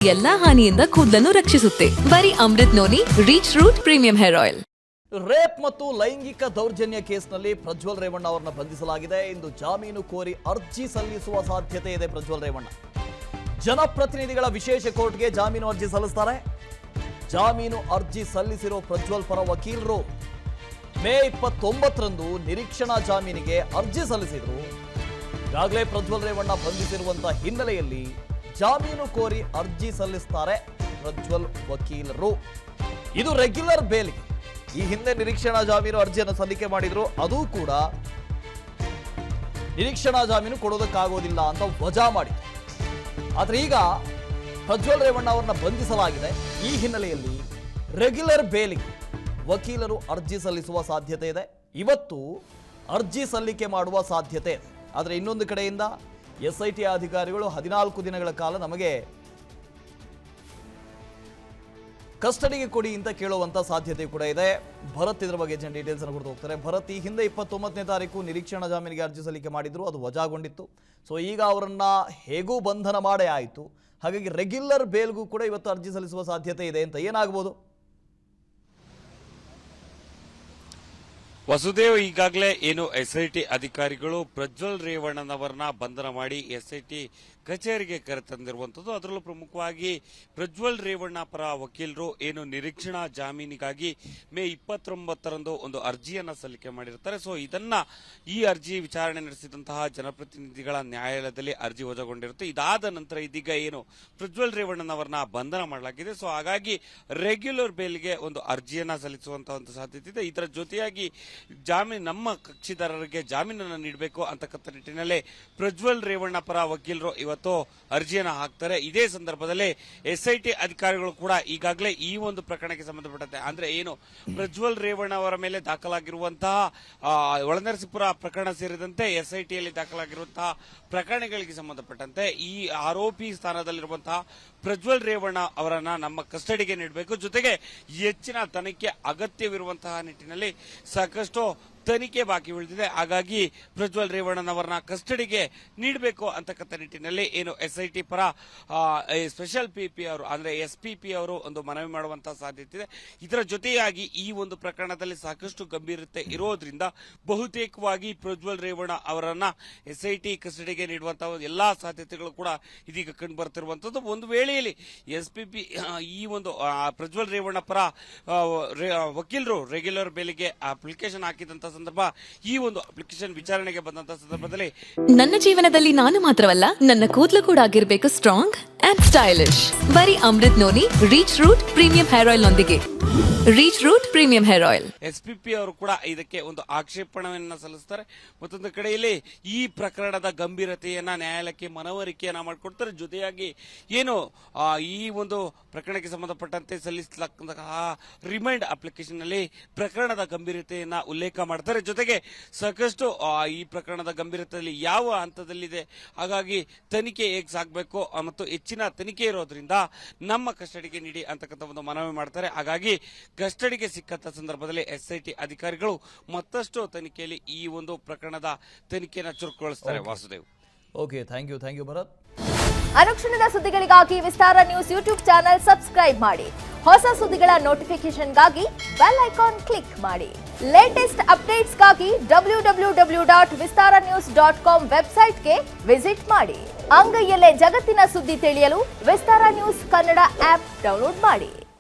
ಎಲ್ಲಾ ಹಾನಿಯಿಂದ ಕೂದಲನ್ನು ರಕ್ಷಿಸುತ್ತೆ. ಬರೀ Amrit noni reach root premium hair oil. Rape ಮತ್ತು ಲೈಂಗಿಕ ದೌರ್ಜನ್ಯ ಕೇಸ್ನಲ್ಲಿ ಪ್ರಜ್ವಲ್ ರೇವಣ್ಣ ಅವರನ್ನು ಬಂಧಿಸಲಾಗಿದೆ. ಇಂದು ಜಾಮೀನು ಕೋರಿ ಅರ್ಜಿ ಸಲ್ಲಿಸುವ ಸಾಧ್ಯತೆ ಇದೆ. ಪ್ರಜ್ವಲ್ ರೇವಣ್ಣ ಜನಪ್ರತಿನಿಧಿಗಳ ವಿಶೇಷ ಕೋರ್ಟ್ಗೆ ಜಾಮೀನು ಅರ್ಜಿ ಸಲ್ಲಿಸ್ತಾರೆ. ಜಾಮೀನು ಅರ್ಜಿ ಸಲ್ಲಿಸಿರೋ ಪ್ರಜ್ವಲ್ ಪರ ವಕೀಲರು ಮೇ 29ರಂದು ನಿರೀಕ್ಷಣಾ ಜಾಮೀನಿಗೆ ಅರ್ಜಿ ಸಲ್ಲಿಸಿದ್ರು. ಈಗಾಗಲೇ ಪ್ರಜ್ವಲ್ ರೇವಣ್ಣ ಬಂಧಿಸಿರುವಂತಹ ಹಿನ್ನೆಲೆಯಲ್ಲಿ ಜಾಮೀನು ಕೋರಿ ಅರ್ಜಿ ಸಲ್ಲಿಸ್ತಾರೆ ಪ್ರಜ್ವಲ್ ವಕೀಲರು. ಇದು ರೆಗ್ಯುಲರ್ ಬೇಲ್ಗೆ ಈ ಹಿಂದೆ ನಿರೀಕ್ಷಣಾ ಜಾಮೀನು ಅರ್ಜಿಯನ್ನು ಸಲ್ಲಿಕೆ ಮಾಡಿದ್ರು. ಅದು ಕೂಡ ನಿರೀಕ್ಷಣಾ ಜಾಮೀನು ಕೊಡೋದಕ್ಕಾಗೋದಿಲ್ಲ ಅಂತ ವಜಾ ಮಾಡಿದ್ರು. ಆದ್ರೆ ಈಗ ಪ್ರಜ್ವಲ್ ರೇವಣ್ಣ ಅವರನ್ನ ಬಂಧಿಸಲಾಗಿದೆ. ಈ ಹಿನ್ನೆಲೆಯಲ್ಲಿ ರೆಗ್ಯುಲರ್ ಬೇಲಿಗೆ ವಕೀಲರು ಅರ್ಜಿ ಸಲ್ಲಿಸುವ ಸಾಧ್ಯತೆ ಇದೆ. ಇವತ್ತು ಅರ್ಜಿ ಸಲ್ಲಿಕೆ ಮಾಡುವ ಸಾಧ್ಯತೆ ಇದೆ. ಆದರೆ ಇನ್ನೊಂದು ಕಡೆಯಿಂದ SIT ಅಧಿಕಾರಿಗಳು 14 ದಿನಗಳ ಕಾಲ ನಮಗೆ ಕಸ್ಟಡಿಗೆ ಕೊಡಿ ಅಂತ ಕೇಳುವಂತ ಸಾಧ್ಯತೆ ಕೂಡ ಇದೆ. ಭರತ್ ಇದರ ಬಗ್ಗೆ ಡೀಟೇಲ್ಸ್ ಅನ್ನು ಕೊಡ್ತಾ ಹೋಗ್ತಾರೆ. ಭರತ್, ಈ ಹಿಂದೆ 29ನೇ ತಾರೀಕು ನಿರೀಕ್ಷಣಾ ಜಾಮೀನಿಗೆ ಅರ್ಜಿ ಸಲ್ಲಿಕೆ ಮಾಡಿದ್ರು, ಅದು ವಜಾಗೊಂಡಿತ್ತು. ಸೊ ಈಗ ಅವರನ್ನ ಹೇಗೂ ಬಂಧನ ಮಾಡೇ ಆಯಿತು. ಹಾಗಾಗಿ ರೆಗ್ಯುಲರ್ ಬೇಲ್ಗೂ ಕೂಡ ಇವತ್ತು ಅರ್ಜಿ ಸಲ್ಲಿಸುವ ಸಾಧ್ಯತೆ ಇದೆ ಅಂತ ಏನಾಗಬಹುದು? ವಸುದೇವ್, ಈಗಾಗಲೇ ಏನು SIT ಅಧಿಕಾರಿಗಳು ಪ್ರಜ್ವಲ್ ರೇವಣ್ಣನವರನ್ನ ಬಂಧನ ಮಾಡಿ SIT ಕಚೇರಿಗೆ ಕರೆತಂದಿರುವಂತದ್ದು. ಅದರಲ್ಲೂ ಪ್ರಮುಖವಾಗಿ ಪ್ರಜ್ವಲ್ ರೇವಣ್ಣ ಪರ ವಕೀಲರು ಏನು ನಿರೀಕ್ಷಣಾ ಜಾಮೀನಿಗಾಗಿ ಮೇ 29ರಂದು ಒಂದು ಅರ್ಜಿಯನ್ನ ಸಲ್ಲಿಕೆ ಮಾಡಿರ್ತಾರೆ. ಸೊ ಈ ಅರ್ಜಿ ವಿಚಾರಣೆ ನಡೆಸಿದಂತಹ ಜನಪ್ರತಿನಿಧಿಗಳ ನ್ಯಾಯಾಲಯದಲ್ಲಿ ಅರ್ಜಿ ವಜಾಗೊಂಡಿರುತ್ತೆ. ಇದಾದ ನಂತರ ಇದೀಗ ಏನು ಪ್ರಜ್ವಲ್ ರೇವಣ್ಣನವರನ್ನ ಬಂಧನ ಮಾಡಲಾಗಿದೆ. ಸೊ ಹಾಗಾಗಿ ರೆಗ್ಯುಲರ್ ಬೇಲ್ಗೆ ಒಂದು ಅರ್ಜಿಯನ್ನ ಸಲ್ಲಿಸುವಂತಹ ಒಂದು ಸಾಧ್ಯತೆ ಇದೆ. ಇದರ ಜೊತೆಯಾಗಿ ನಮ್ಮ ಕಕ್ಷಿದಾರರಿಗೆ ಜಾಮೀನನ್ನು ನೀಡಬೇಕು ಅಂತಕ್ಕಂಥ ನಿಟ್ಟಿನಲ್ಲಿ ಪ್ರಜ್ವಲ್ ರೇವಣ್ಣ ಪರ ವಕೀಲರು ಇವತ್ತು ಅರ್ಜಿಯನ್ನು ಹಾಕ್ತಾರೆ. ಇದೇ ಸಂದರ್ಭದಲ್ಲಿ SIT ಅಧಿಕಾರಿಗಳು ಕೂಡ ಈಗಾಗಲೇ ಈ ಒಂದು ಪ್ರಕರಣಕ್ಕೆ ಸಂಬಂಧಪಟ್ಟಂತೆ ಅಂದ್ರೆ ಏನು ಪ್ರಜ್ವಲ್ ರೇವಣ್ಣ ಅವರ ಮೇಲೆ ದಾಖಲಾಗಿರುವಂತಹ ಒಳನರಸೀಪುರ ಪ್ರಕರಣ ಸೇರಿದಂತೆ SITಯಲ್ಲಿ ದಾಖಲಾಗಿರುವಂತಹ ಪ್ರಕರಣಗಳಿಗೆ ಸಂಬಂಧಪಟ್ಟಂತೆ ಈ ಆರೋಪಿ ಸ್ಥಾನದಲ್ಲಿರುವಂತಹ ಪ್ರಜ್ವಲ್ ರೇವಣ್ಣ ಅವರನ್ನ ನಮ್ಮ ಕಸ್ಟಡಿಗೆ ನೀಡಬೇಕು, ಜೊತೆಗೆ ಹೆಚ್ಚಿನ ತನಿಖೆ ಅಗತ್ಯವಿರುವಂತಹ ನಿಟ್ಟಿನಲ್ಲಿ ಸಾಕಷ್ಟು ತನಿಖೆ ಬಾಕಿ ಉಳಿದಿದೆ. ಹಾಗಾಗಿ ಪ್ರಜ್ವಲ್ ರೇವಣ್ಣನವರನ್ನ ಕಸ್ಟಡಿಗೆ ನೀಡಬೇಕು ಅಂತಕ್ಕಂಥ ನಿಟ್ಟಿನಲ್ಲಿ ಏನು SIT ಪರ ಸ್ಪೆಷಲ್ PP ಅವರು ಅಂದ್ರೆ SPP ಅವರು ಒಂದು ಮನವಿ ಮಾಡುವಂತಹ ಸಾಧ್ಯತೆ ಇದೆ. ಇದರ ಜೊತೆಯಾಗಿ ಈ ಒಂದು ಪ್ರಕರಣದಲ್ಲಿ ಸಾಕಷ್ಟು ಗಂಭೀರತೆ ಇರೋದ್ರಿಂದ ಬಹುತೇಕವಾಗಿ ಪ್ರಜ್ವಲ್ ರೇವಣ್ಣ ಅವರನ್ನ SIT ಕಸ್ಟಡಿಗೆ ನೀಡುವಂತಹ ಎಲ್ಲಾ ಸಾಧ್ಯತೆಗಳು ಕೂಡ ಇದೀಗ ಕಂಡು ಬರ್ತಿರುವಂತದ್ದು. ಒಂದು ವೇಳೆಯಲ್ಲಿ SPP ಈ ಒಂದು ಪ್ರಜ್ವಲ್ ರೇವಣ್ಣ ಪರ ವಕೀಲರು ರೆಗ್ಯುಲರ್ ಬೇಲಿಗೆ ಅಪ್ಲಿಕೇಶನ್ ಹಾಕಿದಂತ ಸಂದರ್ಭ ಈ ಒಂದು ಅಪ್ಲಿಕೇಶನ್ ವಿಚಾರಣೆಗೆ ಬಂದಂತಹ ಸಂದರ್ಭದಲ್ಲಿ ನನ್ನ ಜೀವನದಲ್ಲಿ ನಾನು ಮಾತ್ರವಲ್ಲ, ನನ್ನ ಕೂದಲು ಕೂಡ ಆಗಿರಬೇಕು ಸ್ಟ್ರಾಂಗ್ ಅಂಡ್ ಸ್ಟೈಲಿಶ್. ಬರೀ Amrit noni reach root premium hair oil ನೊಂದಿಗೆ. Reach root premium hair oil. SPP ಅವರು ಕೂಡ ಇದಕ್ಕೆ ಒಂದು ಆಕ್ಷೇಪಣೆಯನ್ನ ಸಲ್ಲಿಸ್ತಾರೆ. ಮತ್ತೊಂದು ಕಡೆಯಲ್ಲಿ ಈ ಪ್ರಕರಣದ ಗಂಭೀರತೆಯನ್ನ ನ್ಯಾಯಾಲಯಕ್ಕೆ ಮನವರಿಕೆಯನ್ನ ಮಾಡಿಕೊಡ್ತಾರೆ. ಜೊತೆಯಾಗಿ ಏನು ಈ ಒಂದು ಪ್ರಕರಣಕ್ಕೆ ಸಂಬಂಧಪಟ್ಟಂತೆ ಸಲ್ಲಿಸಲಾದಂತಹ ರಿಮೈಂಡ್ ಅಪ್ಲಿಕೇಶನ್ ನಲ್ಲಿ ಪ್ರಕರಣದ ಗಂಭೀರತೆಯನ್ನ ಉಲ್ಲೇಖ ಮಾಡ್ತಾರೆ. ಜೊತೆಗೆ ಸಾಕಷ್ಟು ಈ ಪ್ರಕರಣದ ಗಂಭೀರತೆಯಲ್ಲಿ ಯಾವ ಹಂತದಲ್ಲಿದೆ, ಹಾಗಾಗಿ ತನಿಖೆ ಹೇಗೆ ಸಾಗಬೇಕು ಮತ್ತು ಹೆಚ್ಚಿನ ತನಿಖೆ ಇರೋದ್ರಿಂದ ನಮ್ಮ ಕಸ್ಟಡಿಗೆ ನೀಡಿ ಅಂತಕ್ಕಂಥ ಒಂದು ಮನವಿ ಮಾಡ್ತಾರೆ. ಹಾಗಾಗಿ ಕಸ್ಟಡಿಗೆ ಸಿಕ್ಕಂತ ಸಂದರ್ಭದಲ್ಲಿ SIT ಅಧಿಕಾರಿಗಳು ಮತ್ತಷ್ಟು ತನಿಖೆಯಲ್ಲಿ ಈ ಒಂದು ಪ್ರಕರಣದ ತನಿಖೆಯನ್ನು ಚುರುಕುಗೊಳಿಸುತ್ತಾರೆ. Vasudev, okay, thank you Bharat. ಅನುಕ್ಷಣದ ಸುದ್ದಿಗಳಿಗಾಗಿ Vistara news YouTube channel subscribe ಮಾಡಿ. ಹೊಸ ಸುದ್ದಿಗಳ ನೋಟಿಫಿಕೇಶನ್ಗಾಗಿ ಬೆಲ್ ಐಕಾನ್ ಕ್ಲಿಕ್ ಮಾಡಿ. ಲೇಟೆಸ್ಟ್ ಅಪ್ಡೇಟ್ಸ್ಗಾಗಿ www.vistaranews.com ವೆಬ್ಸೈಟ್ಗೆ ವಿಸಿಟ್ ಮಾಡಿ. ಅಂಗೈಯಲ್ಲೇ ಜಗತ್ತಿನ ಸುದ್ದಿ ತಿಳಿಯಲು Vistara news Kannada app download ಮಾಡಿ.